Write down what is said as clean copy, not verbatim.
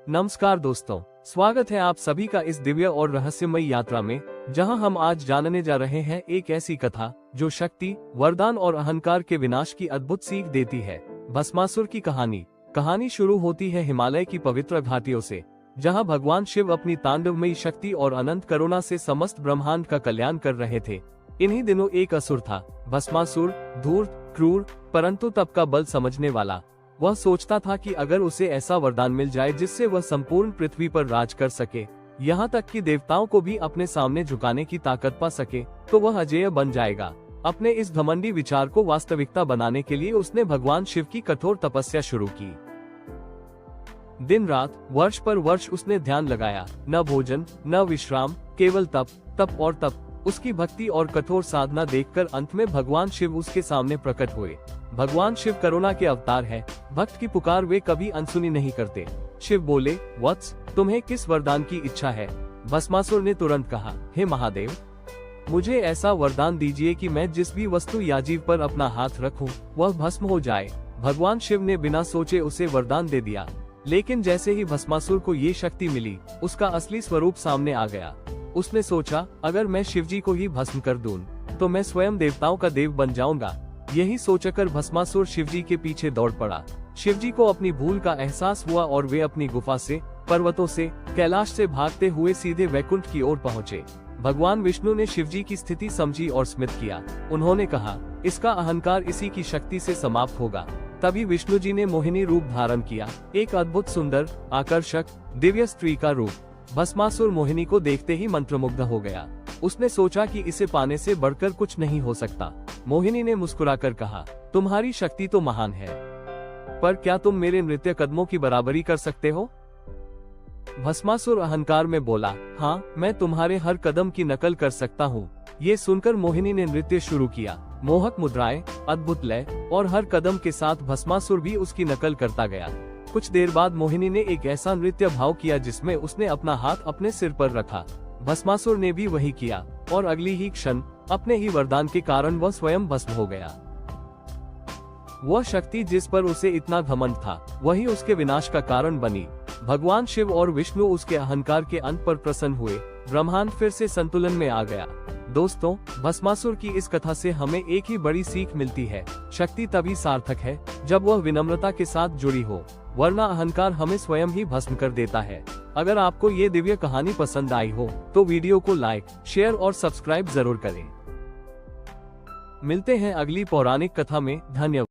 नमस्कार दोस्तों, स्वागत है आप सभी का इस दिव्य और रहस्यमय यात्रा में, जहां हम आज जानने जा रहे हैं एक ऐसी कथा जो शक्ति, वरदान और अहंकार के विनाश की अद्भुत सीख देती है। भस्मासुर की कहानी शुरू होती है हिमालय की पवित्र घाटियों से, जहां भगवान शिव अपनी तांडवमयी शक्ति और अनंत करुणा से समस्त ब्रह्मांड का कल्याण कर रहे थे। इन्हीं दिनों एक असुर था, भस्मासुर, धूर्त, क्रूर, परंतु तप का बल समझने वाला। वह सोचता था कि अगर उसे ऐसा वरदान मिल जाए जिससे वह संपूर्ण पृथ्वी पर राज कर सके, यहाँ तक कि देवताओं को भी अपने सामने झुकाने की ताकत पा सके, तो वह अजेय बन जाएगा। अपने इस घमंडी विचार को वास्तविकता बनाने के लिए उसने भगवान शिव की कठोर तपस्या शुरू की। दिन रात, वर्ष पर वर्ष उसने ध्यान लगाया, न भोजन, न विश्राम, केवल तप और तप। उसकी भक्ति और कठोर साधना देखकर अंत में भगवान शिव उसके सामने प्रकट हुए। भगवान शिव करुणा के अवतार है, भक्त की पुकार वे कभी अनसुनी नहीं करते। शिव बोले, वत्स, तुम्हें किस वरदान की इच्छा है? भस्मासुर ने तुरंत कहा, हे महादेव, मुझे ऐसा वरदान दीजिए कि मैं जिस भी वस्तु या जीव पर अपना हाथ रखूं, वह भस्म हो जाए। भगवान शिव ने बिना सोचे उसे वरदान दे दिया, लेकिन जैसे ही भस्मासुर को ये शक्ति मिली, उसका असली स्वरूप सामने आ गया। उसने सोचा, अगर मैं शिवजी को ही भस्म कर दूं, तो मैं स्वयं देवताओं का देव बन जाऊंगा। यही सोचकर भस्मासुर शिवजी के पीछे दौड़ पड़ा। शिवजी को अपनी भूल का एहसास हुआ और वे अपनी गुफा से, पर्वतों से, कैलाश से भागते हुए सीधे वैकुंठ की ओर पहुँचे। भगवान विष्णु ने शिवजी की स्थिति समझी और स्मित किया। उन्होंने कहा, इसका अहंकार इसी की शक्ति से समाप्त होगा। तभी विष्णु जी ने मोहिनी रूप धारण किया, एक अद्भुत सुंदर, आकर्षक, दिव्य स्त्री का रूप। भस्मासुर मोहिनी को देखते ही मंत्रमुग्ध हो गया। उसने सोचा कि इसे पाने से बढ़कर कुछ नहीं हो सकता। मोहिनी ने मुस्कुराकर कहा, तुम्हारी शक्ति तो महान है, पर क्या तुम मेरे नृत्य कदमों की बराबरी कर सकते हो? भस्मासुर अहंकार में बोला, हाँ, मैं तुम्हारे हर कदम की नकल कर सकता हूँ। ये सुनकर मोहिनी ने नृत्य शुरू किया। मोहक मुद्राएं, अद्भुत लय और हर कदम के साथ भस्मासुर भी उसकी नकल करता गया। कुछ देर बाद मोहिनी ने एक ऐसा नृत्य भाव किया जिसमें उसने अपना हाथ अपने सिर पर रखा। भस्मासुर ने भी वही किया और अगली ही क्षण अपने ही वरदान के कारण वह स्वयं भस्म हो गया। वह शक्ति जिस पर उसे इतना घमंड था, वही उसके विनाश का कारण बनी। भगवान शिव और विष्णु उसके अहंकार के अंत पर प्रसन्न हुए। ब्रह्मांड फिर से संतुलन में आ गया। दोस्तों, भस्मासुर की इस कथा से हमें एक ही बड़ी सीख मिलती है, शक्ति तभी सार्थक है जब वह विनम्रता के साथ जुड़ी हो, वरना अहंकार हमें स्वयं ही भस्म कर देता है। अगर आपको ये दिव्य कहानी पसंद आई हो, तो वीडियो को लाइक, शेयर और सब्सक्राइब जरूर करें। मिलते हैं अगली पौराणिक कथा में। धन्यवाद।